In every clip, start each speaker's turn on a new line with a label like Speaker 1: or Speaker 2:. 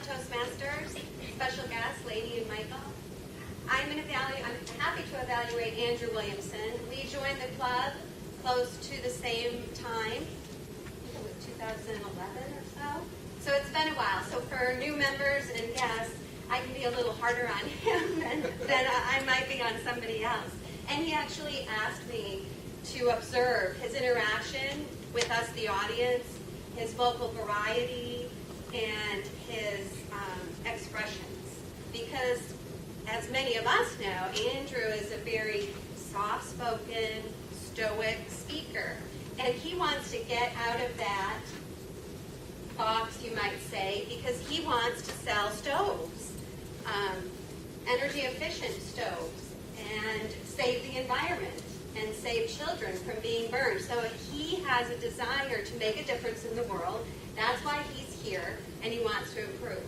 Speaker 1: Toastmasters, special guests, Lady and Michael. I'm happy to evaluate Andrew Williamson. We joined the club close to the same time, I think it was 2011 or so. So it's been a while. So for new members and guests, I can be a little harder on him than I might be on somebody else. And he actually asked me to observe his interaction with us, the audience, his vocal variety, and his expressions. Because, as many of us know, Andrew is a very soft-spoken, stoic speaker. And he wants to get out of that box, you might say, because he wants to sell stoves, energy-efficient stoves, and save the environment and save children from being burned. So he has a desire to make a difference in the world. That's why he's here, and he wants to improve.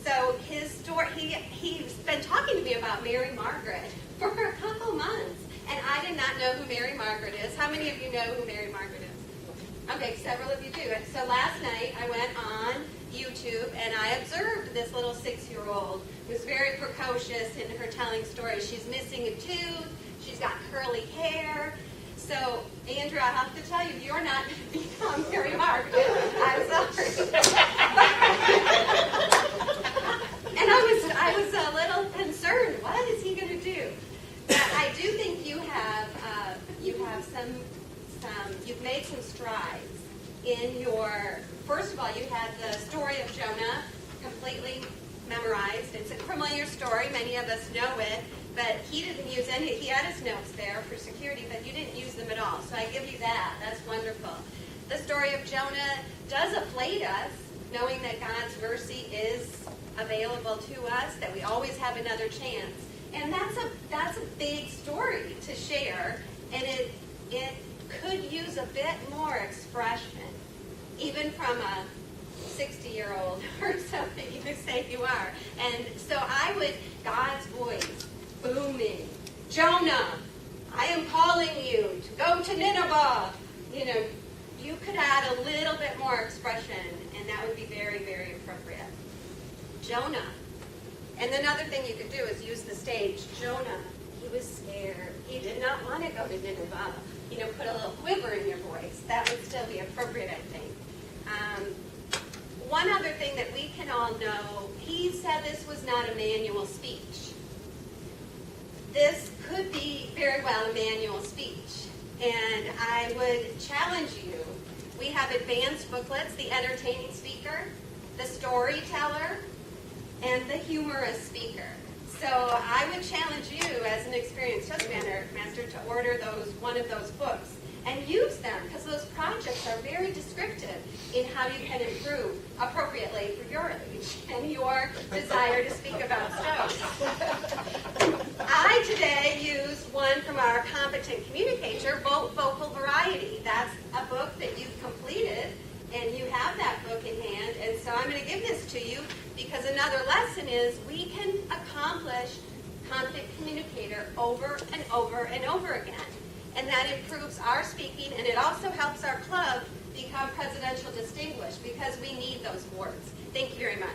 Speaker 1: So his story, he's been talking to me about Mary Margaret for a couple months, and I did not know who Mary Margaret is. How many of you know who Mary Margaret is? Okay, several of you do. So last night I went on YouTube and I observed this little 6-year-old who was very precocious in her telling stories. She's missing a tooth. She's got curly hair. So, Andrew, I have to tell you, you're not going to become Mary Margaret. I'm sorry. And I was a little concerned. What is he going to do? But I do think you have you've made some strides in your. First of all, you had the story of Jonah completely memorized. It's a familiar story. Many of us know it. But he didn't use any. He had his notes there for security, but you didn't use them at all. So I give you that. That's wonderful. The story of Jonah does afflate us, knowing that God's mercy is available to us, that we always have another chance. And that's a big story to share, and it could use a bit more expression, even from a 60-year-old or something you say you are. And so God's voice, booming. Jonah, I am calling you to go to Nineveh. You could add a little bit more expression, and that would be very, very appropriate. Jonah. And another thing you could do is use the stage. Jonah, he was scared. He did not want to go to Nineveh. Put a little quiver in your voice. That would still be appropriate, I think. One other thing that we can all know, he said this was not a manual speech. This could be very well a manual speech. And I would challenge you. We have advanced booklets, the entertaining speaker, the storyteller, and the humorous speaker. So I would challenge you as an experienced Toastmaster to order one of those books and use them, because those projects are very descriptive in how you can improve appropriately for your age and your desire to speak about stoves. I today used one from our competent communicator, Vocal Variety. That's a book that you've completed, and you have that book in hand, and so I'm going to give this to you, because another lesson is we can accomplish competent communicator over and over and over again. And that improves our speaking, and it also helps our club become presidential distinguished, because we need those awards. Thank you very much.